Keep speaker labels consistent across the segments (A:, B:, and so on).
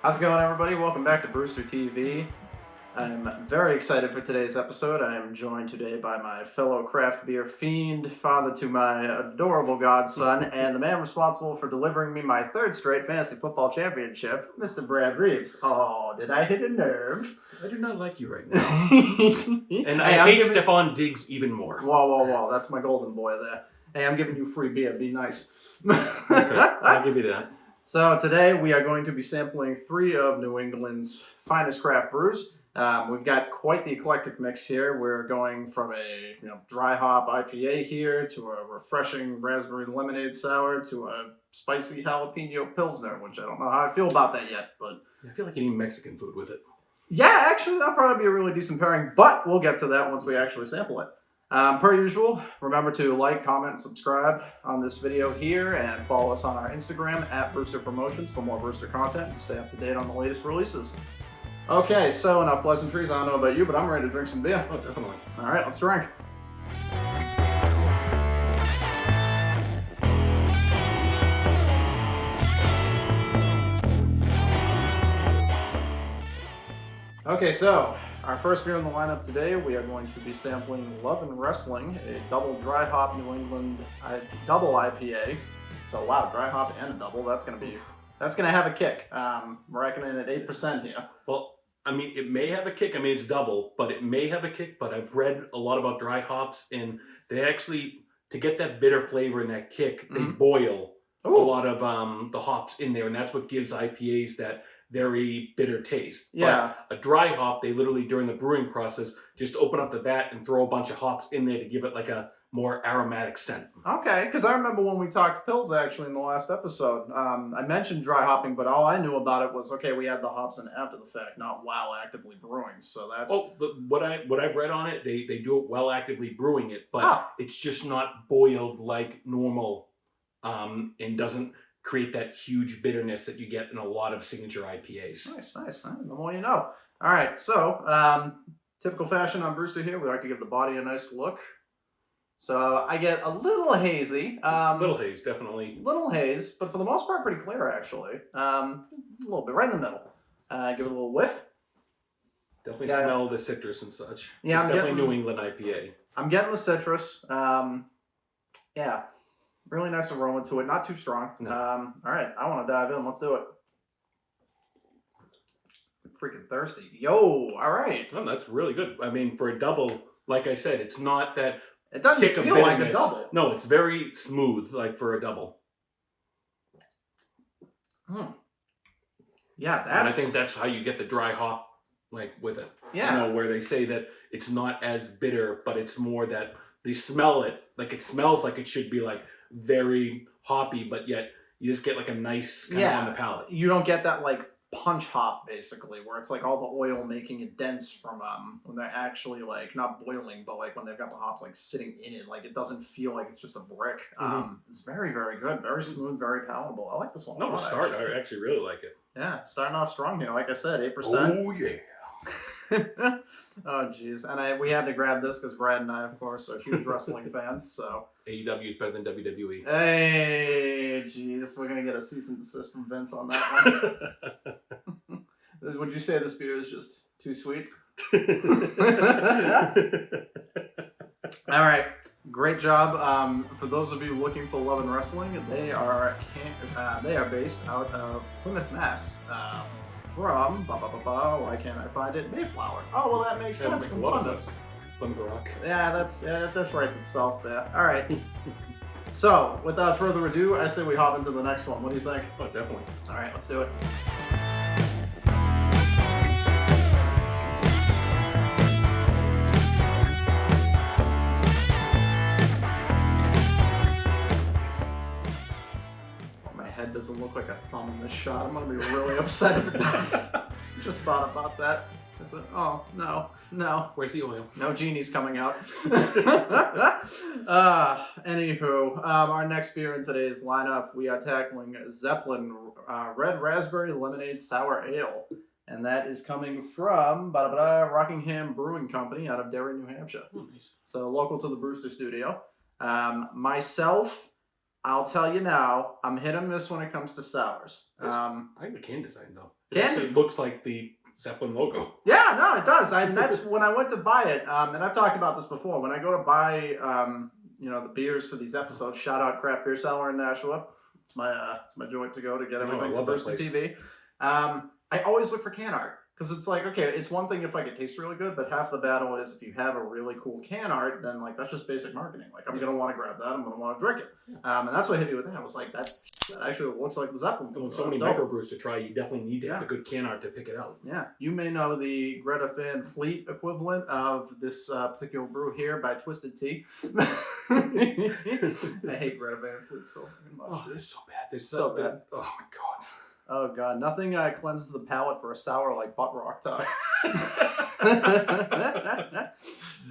A: How's it going, everybody? Welcome back to Brewster TV. I'm very excited for today's episode. I am joined today by my fellow craft beer fiend, father to my adorable godson, and the man responsible for delivering me my third straight fantasy football championship, Mr. Brad Reeves. Oh, did I hit a nerve?
B: I do not like you right now. And I hate Stephon Diggs even more.
A: Whoa. That's my golden boy there. Hey, I'm giving you free beer. Be nice.
B: Okay, I'll give you that.
A: So today we are going to be sampling 3 of New England's finest craft brews. We've got quite the eclectic mix here. We're going from a dry hop IPA here to a refreshing raspberry lemonade sour to a spicy jalapeno pilsner, which I don't know how I feel about that yet, but
B: I feel like you need Mexican food with it.
A: Yeah, actually that'll probably be a really decent pairing, but we'll get to that once we actually sample it. Per usual, remember to like, comment, subscribe on this video here, and follow us on our Instagram at Brewster Promotions for more Brewster content and stay up to date on the latest releases. Okay, so enough pleasantries. I don't know about you, but I'm ready to drink some beer.
B: Oh, definitely.
A: All right, let's drink. Okay, so our first beer in the lineup today, we are going to be sampling Love and Wrestling, a double dry hop New England double IPA. So wow, dry hop and a double. That's gonna have a kick. We're reckoning at 8% here.
B: Well, I mean, it may have a kick. I mean, it's double, but it may have a kick. But I've read a lot about dry hops, and they actually, to get that bitter flavor and that kick, they boil a lot of the hops in there, and that's what gives IPAs that very bitter taste.
A: Yeah.
B: But a dry hop, they literally, during the brewing process, just open up the vat and throw a bunch of hops in there to give it like a more aromatic scent.
A: Okay, because I remember when we talked pills actually in the last episode, I mentioned dry hopping, but all I knew about it was, okay, we had the hops in after the fact, not while actively brewing. So that's...
B: Oh, what I've read on it, they do it while actively brewing it, but it's just not boiled like normal, and doesn't create that huge bitterness that you get in a lot of signature IPAs.
A: Nice. The more you know. All right, so typical fashion on Brewster here, we like to give the body a nice look. So I get a little hazy.
B: Little haze, definitely.
A: Little haze, but for the most part, pretty clear, actually. A little bit, right in the middle. Give it a little whiff.
B: Definitely smell the citrus and such.
A: Yeah,
B: it's definitely New England IPA.
A: I'm getting the citrus. Yeah, really nice aroma to it. Not too strong.
B: No.
A: All right, I want to dive in. Let's do it. I'm freaking thirsty. Yo, all right.
B: Well, that's really good. I mean, for a double, like I said, it's not that...
A: It doesn't feel like a double.
B: No, it's very smooth, like for a double.
A: Yeah, that's...
B: And I think that's how you get the dry hop, like, with it.
A: Yeah.
B: Where they say that it's not as bitter, but it's more that they smell it. Like, it smells like it should be, like, very hoppy, but yet you just get, like, a nice kind of on the palate.
A: You don't get that, like, punch hop, basically, where it's like all the oil making it dense from when they're actually like not boiling, but like when they've got the hops like sitting in it. Like it doesn't feel like it's just a brick. It's very, very good, very smooth, very palatable. I like this one.
B: No, to start, I actually really like it.
A: Yeah, starting off strong here. Like I said, 8%.
B: Oh yeah.
A: Oh jeez, and we had to grab this because Brad and I, of course, are huge wrestling fans. So
B: AEW is better than WWE.
A: Hey, jeez, we're gonna get a cease and desist from Vince on that one. Would you say this beer is just too sweet? All right, great job. For those of you looking for Love and Wrestling, they are based out of Plymouth, Mass. From why can't I find it? Mayflower. Oh well, that makes sense. From Plymouth.
B: Plymouth Rock.
A: Yeah, that just writes itself there. All right. So, without further ado, I say we hop into the next one. What do you think?
B: Oh, definitely.
A: All right, let's do it. Doesn't look like a thumb in this shot. I'm gonna be really upset if it does. Just thought about that. I said, oh no.
B: Where's the oil?
A: No genie's coming out. Anywho, our next beer in today's lineup, we are tackling Zeppelin Red Raspberry Lemonade Sour Ale. And that is coming from Rockingham Brewing Company out of Derry, New Hampshire.
B: Oh, nice.
A: So local to the Brewster studio. Myself, I'll tell you now, I'm hit or miss when it comes to sours.
B: I like the can design though. It actually looks like the Zeppelin logo.
A: Yeah, no, it does. And that's when I went to buy it. And I've talked about this before. When I go to buy, the beers for these episodes, shout out Craft Beer Cellar in Nashua. It's my joint to go to get everything for Brewster TV. I always look for can art. Because it's like, okay, it's one thing if like it tastes really good, but half the battle is if you have a really cool can art, then like that's just basic marketing. Like I'm gonna want to grab that, I'm gonna want to drink it, and that's what hit me with that. I was like, that actually looks like the Zeppelin.
B: And with so many microbrews to try, you definitely need to have the good can art to pick it out.
A: Yeah, you may know the Greta Van Fleet equivalent of this particular brew here by Twisted Tea. I hate Greta Van Fleet so much.
B: Oh, they're so bad. They're
A: so bad.
B: Oh my god.
A: Oh god, nothing cleanses the palate for a sour like butt rock tie.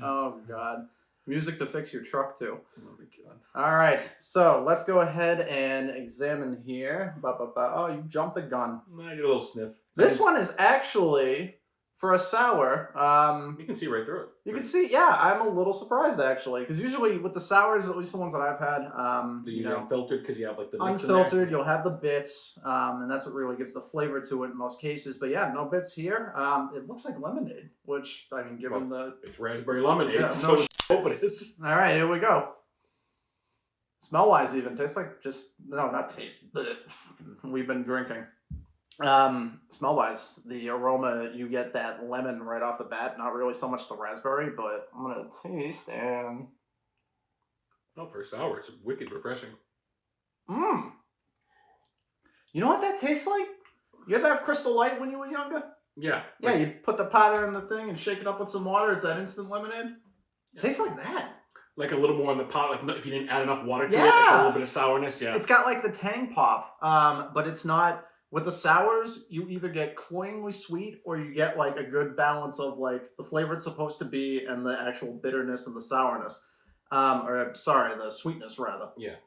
A: Oh god. Music to fix your truck too.
B: Oh my god.
A: Alright, so let's go ahead and examine here. Oh, you jumped the gun.
B: I did a little sniff.
A: This one is actually, for a sour,
B: you can see right through it.
A: You can see, yeah, I'm a little surprised actually, because usually with the sours, at least the ones that I've had,
B: they're usually unfiltered because you have like the mix
A: unfiltered, you'll have the bits, and that's what really gives the flavor to it in most cases. But yeah, no bits here. It looks like lemonade, which I mean, given
B: it's raspberry lemonade.
A: Yeah,
B: so hope it is.
A: All right, here we go. Smell wise, even tastes like not taste. We've been drinking. Smell wise, the aroma, you get that lemon right off the bat, not really so much the raspberry, but I'm gonna taste and
B: for sour, it's wicked refreshing.
A: You know what that tastes like? You ever have Crystal Light when you were younger?
B: Yeah.
A: Yeah, you put the powder in the thing and shake it up with some water, it's that instant lemonade. Yeah. Tastes like that.
B: Like a little more in the pot, like if you didn't add enough water to it, like a little bit of sourness, yeah.
A: It's got like the tang pop, but it's not. With the sours, you either get cloyingly sweet or you get like a good balance of like the flavor it's supposed to be and the actual bitterness and the sourness. The sweetness rather.
B: Yeah.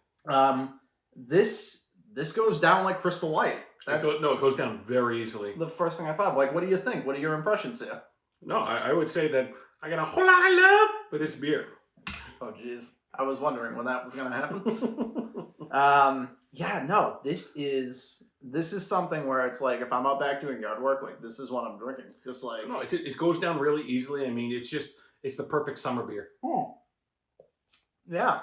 A: This goes down like Crystal Light.
B: It goes down very easily.
A: The first thing I thought, like, what do you think? What are your impressions here?
B: No, I would say that I got a whole lot of love for this beer.
A: Oh, geez. I was wondering when that was going to happen. This is something where it's like, if I'm out back doing yard work, like, this is what I'm drinking. Just like...
B: No, it goes down really easily. I mean, it's the perfect summer beer.
A: Yeah.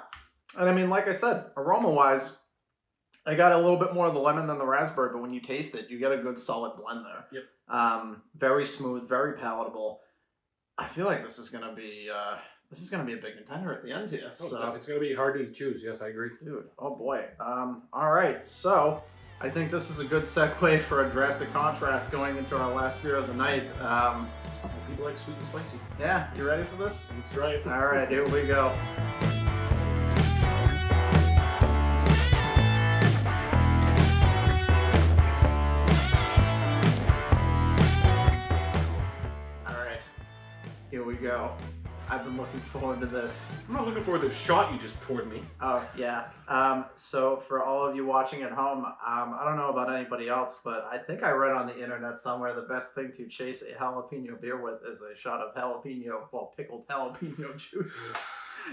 A: And I mean, like I said, aroma-wise, I got a little bit more of the lemon than the raspberry, but when you taste it, you get a good solid blend there.
B: Yep.
A: Very smooth, very palatable. I feel like this is gonna be a big contender at the end here. So
B: it's gonna be hard to choose. Yes, I agree.
A: Dude, oh boy. All right, so I think this is a good segue for a drastic contrast going into our last beer of the night.
B: People like sweet and spicy.
A: Yeah, you ready for this?
B: Let's try it.
A: All right, here we go. Here we go. I've been looking forward to this.
B: I'm not looking forward to the shot you just poured me.
A: Oh, yeah. So for all of you watching at home, I don't know about anybody else, but I think I read on the internet somewhere the best thing to chase a jalapeno beer with is a shot of pickled jalapeno juice.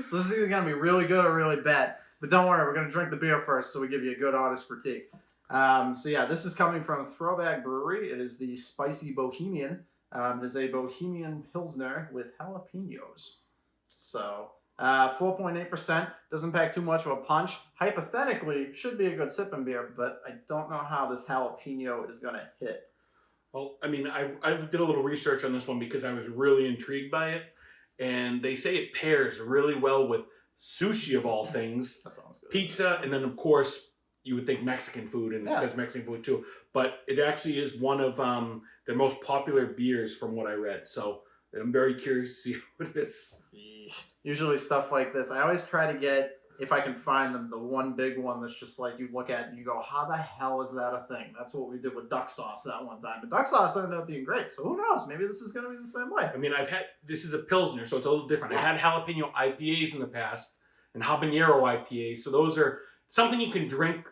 A: So this is either going to be really good or really bad. But don't worry, we're going to drink the beer first so we give you a good, honest critique. So yeah, this is coming from Throwback Brewery. It is the Spicy Bohemian. It is a Bohemian Pilsner with jalapenos. So, 4.8%. Doesn't pack too much of a punch. Hypothetically, should be a good sipping beer, but I don't know how this jalapeno is going to hit.
B: Well, I mean, I did a little research on this one because I was really intrigued by it. And they say it pairs really well with sushi of all things.
A: That sounds good.
B: Pizza, and then, of course, you would think Mexican food, and it says Mexican food too. But it actually is one of their most popular beers from what I read. So I'm very curious to see what it is.
A: Usually stuff like this, I always try to get, if I can find them, the one big one that's just like, you look at and you go, how the hell is that a thing? That's what we did with duck sauce that one time. But duck sauce ended up being great. So who knows? Maybe this is going to be the same way.
B: I mean, this is a Pilsner, so it's a little different.
A: Yeah.
B: I've had jalapeno IPAs in the past and habanero IPAs. So those are something you can drink,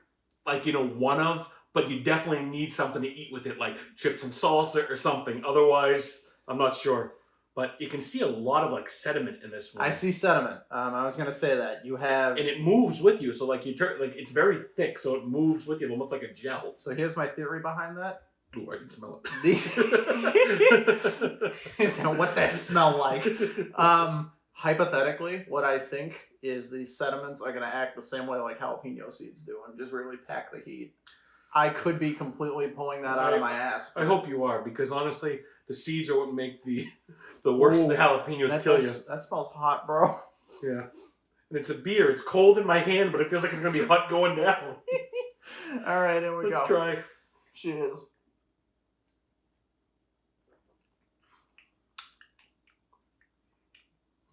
B: like, one of, but you definitely need something to eat with it, like chips and salsa or something. Otherwise, I'm not sure. But you can see a lot of like sediment in this one.
A: I see sediment. I was gonna say that you have,
B: and it moves with you. So like it's very thick, so it moves with you, almost like a gel.
A: So here's my theory behind that.
B: Ooh, I can smell it.
A: These. What they smell like. Hypothetically, what I think is these sediments are going to act the same way like jalapeno seeds do and just really pack the heat. I could be completely pulling that out of my ass.
B: I hope you are, because honestly, the seeds are what make the worst of the jalapenos kill you.
A: That smells hot, bro.
B: Yeah. And it's a beer. It's cold in my hand, but it feels like it's going to be hot going down.
A: All right, here we go.
B: Let's try.
A: Cheers.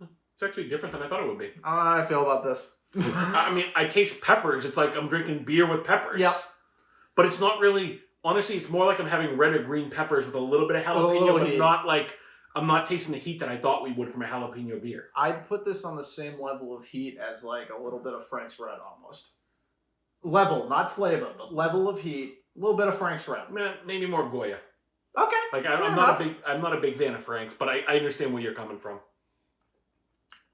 B: It's actually different than I thought it would be.
A: I don't know how I feel about this.
B: I mean, I taste peppers. It's like I'm drinking beer with peppers.
A: Yep.
B: But it's not really... Honestly, it's more like I'm having red or green peppers with a little bit of jalapeno, but not like... I'm not tasting the heat that I thought we would from a jalapeno beer.
A: I'd put this on the same level of heat as like a little bit of Frank's Red almost. Level, not flavor, but level of heat. A little bit of Frank's Red.
B: Maybe more Goya.
A: Okay.
B: Like I'm not a big fan of Frank's, but I understand where you're coming from.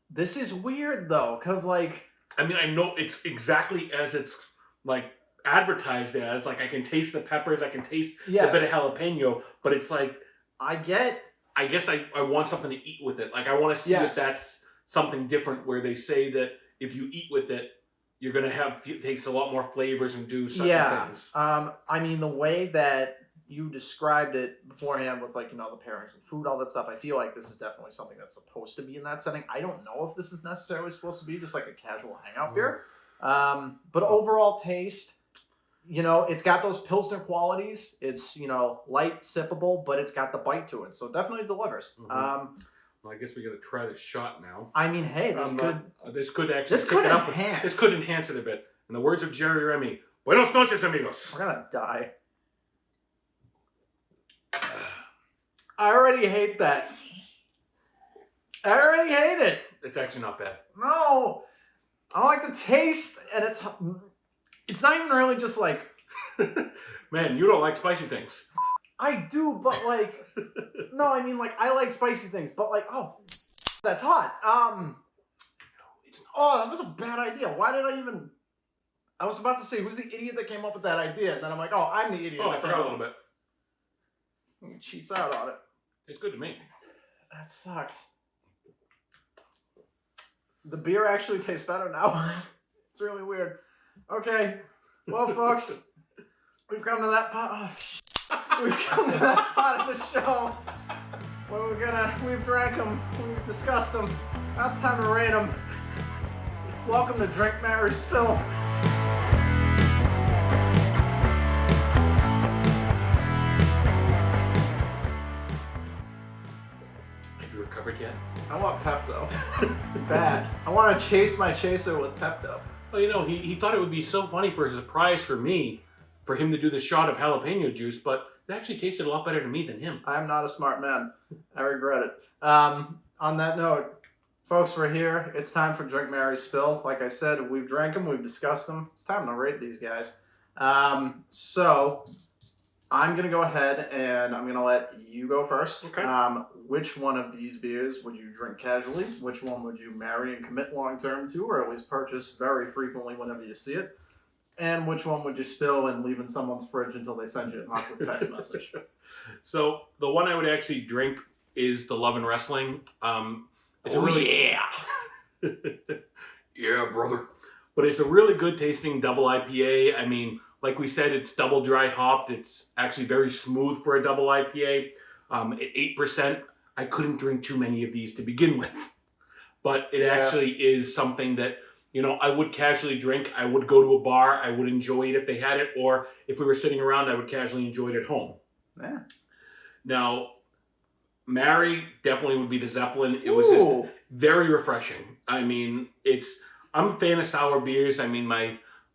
A: This is weird though, because like...
B: I mean, I know it's exactly as it's like advertised as. Like I can taste the peppers, I can taste the bit of jalapeno, but it's like... I guess I want something to eat with it. Like I want to see if that's something different where they say that if you eat with it, you're going to taste a lot more flavors and do certain things.
A: I mean, the way that you described it beforehand with like, the pairings with food, all that stuff, I feel like this is definitely something that's supposed to be in that setting. I don't know if this is necessarily supposed to be just like a casual hangout beer. But overall taste, it's got those pilsner qualities. It's, light, sippable, but it's got the bite to it. So it definitely delivers.
B: Well, I guess we got to try this shot now.
A: I mean, hey, this could
B: enhance. This could enhance it a bit. In the words of Jerry Remy, buenos noches, amigos.
A: We're going to die. I already hate that. I already hate it.
B: It's actually not bad.
A: No. I don't like the taste, and it's not even really just like...
B: Man, you don't like spicy things.
A: I do, but like... No, I mean, like, I like spicy things, but like, that's hot. That was a bad idea. Why did I even... I was about to say, who's the idiot that came up with that idea? And then I'm like, I'm the idiot.
B: I forgot a little bit.
A: He cheats out on it.
B: It's good to me.
A: That sucks. The beer actually tastes better now. It's really weird. Okay. Well, folks, we've come to that part. We've come to that part of the show where we've drank them, we've discussed them. Now it's time to rate them. Welcome to Drink, Marry, Spill.
B: Recovered yet?
A: I want Pepto. Bad. I want to chase my chaser with Pepto.
B: Well, he thought it would be so funny for a surprise for me, for him to do the shot of jalapeno juice, but it actually tasted a lot better to me than him.
A: I am not a smart man. I regret it. On that note, folks, we're here. It's time for Drink, Marry, Spill. Like I said, we've drank them, we've discussed them. It's time to rate these guys. So... I'm going to go ahead and I'm going to let you go first.
B: Okay.
A: Which one of these beers would you drink casually? Which one would you marry and commit long-term to, or at least purchase very frequently whenever you see it? And which one would you spill and leave in someone's fridge until they send you an awkward text message?
B: So the one I would actually drink is the Love and Wrestling.
A: Yeah,
B: brother. But it's a really good tasting double IPA. I mean... Like we said, it's double dry hopped. It's actually very smooth for a double IPA. At 8%, I couldn't drink too many of these to begin with. But it actually is something that, I would casually drink. I would go to a bar. I would enjoy it if they had it. Or if we were sitting around, I would casually enjoy it at home.
A: Yeah.
B: Now, marry definitely would be the Zeppelin. It was just very refreshing. I mean, I'm a fan of sour beers. I mean,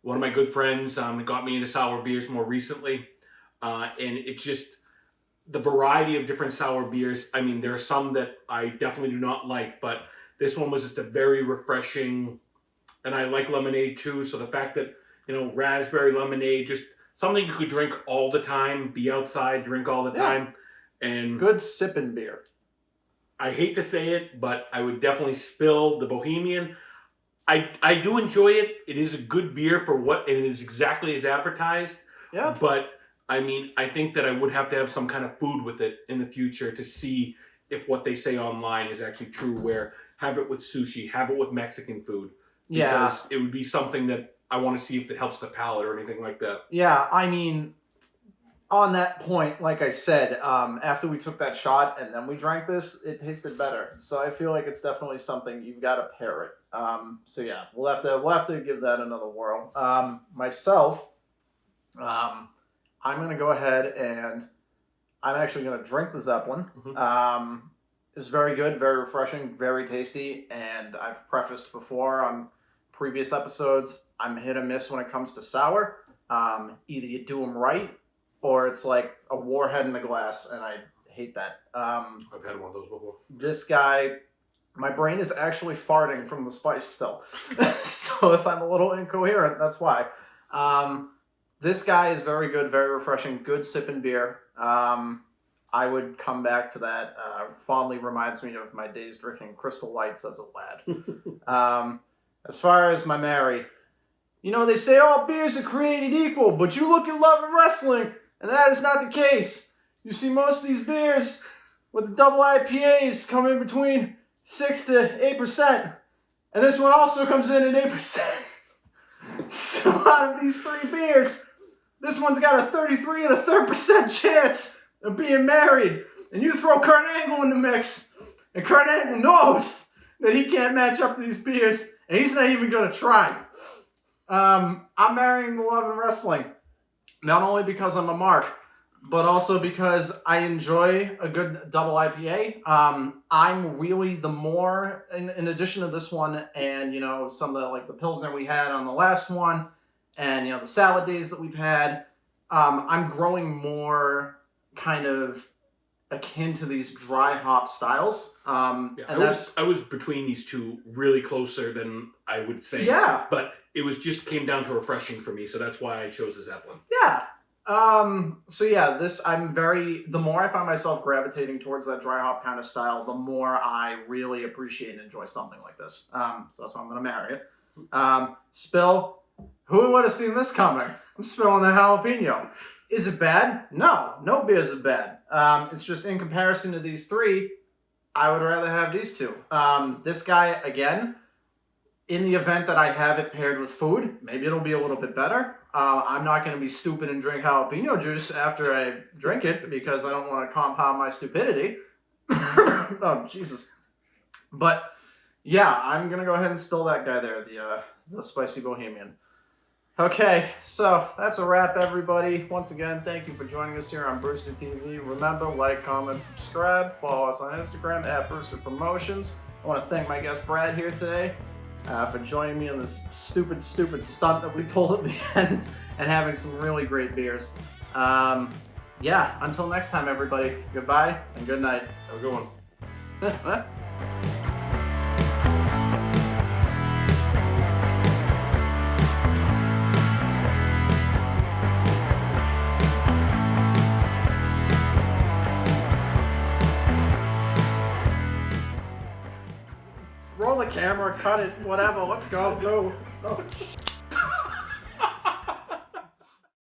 B: one of my good friends got me into sour beers more recently. And it's just the variety of different sour beers. I mean, there are some that I definitely do not like, but this one was just a very refreshing, and I like lemonade too. So the fact that, raspberry lemonade, just something you could drink all the time, be outside, drink all the time. And
A: good sipping beer.
B: I hate to say it, but I would definitely spill the Bohemian. I do enjoy it. It is a good beer for what it is exactly as advertised.
A: Yeah.
B: But I mean, I think that I would have to have some kind of food with it in the future to see if what they say online is actually true, where have it with sushi, have it with Mexican food. Because it would be something that I want to see if it helps the palate or anything like that.
A: Yeah, I mean, on that point, like I said, after we took that shot and then we drank this, it tasted better. So I feel like it's definitely something you've got to pair it. So yeah, we'll have to give that another whirl. Myself, I'm gonna go ahead and I'm actually gonna drink the Zeppelin. It's very good, very refreshing, very tasty, and I've prefaced before on previous episodes, I'm hit or miss when it comes to sour. Either you do them right, or it's like a warhead in a glass, and I hate that.
B: I've had one of those before.
A: This guy, my brain is actually farting from the spice still. So if I'm a little incoherent, that's why. This guy is very good, very refreshing, good sipping beer. I would come back to that. Fondly reminds me of my days drinking Crystal Lights as a lad. As far as my Mary, you know, they say all beers are created equal, but you look at Love and Wrestling, and that is not the case. You see most of these beers with the double IPAs come in between 6 to 8%. And this one also comes in at 8%. So out of these three beers, this one's got a 33 1/3% chance of being married. And you throw Kurt Angle in the mix, and Kurt Angle knows that he can't match up to these beers, and he's not even going to try. I'm marrying the Love and Wrestling, not only because I'm a mark, but also because I enjoy a good double IPA. I'm really the more, in addition to this one, and you know, some of the, like the pilsner we had on the last one, and you know, the salad days that we've had, I'm growing more kind of akin to these dry hop styles.
B: And I was between these two, really closer than I would say.
A: Yeah.
B: But it was just came down to refreshing for me, so that's why I chose the Zeppelin.
A: Yeah. So yeah, the more I find myself gravitating towards that dry hop kind of style, the more I really appreciate and enjoy something like this. So that's why I'm going to marry it. Spill. Who would have seen this coming? I'm spilling the jalapeno. Is it bad? No beers are bad. It's just in comparison to these three, I would rather have these two. This guy, again, in the event that I have it paired with food, maybe it'll be a little bit better. I'm not going to be stupid and drink jalapeno juice after I drink it because I don't want to compound my stupidity. Oh, Jesus. But, yeah, I'm going to go ahead and spill that guy there, the Spicy Bohemian. Okay, so that's a wrap, everybody. Once again, thank you for joining us here on Brewster TV. Remember, like, comment, subscribe. Follow us on Instagram at Brewster Promotions. I want to thank my guest Brad here today for joining me on this stupid stunt that we pulled at the end and having some really great beers. Yeah, until next time, everybody. Goodbye and good night.
B: Have a good one.
A: Roll the camera, cut it, whatever. Let's go. Go. Oh.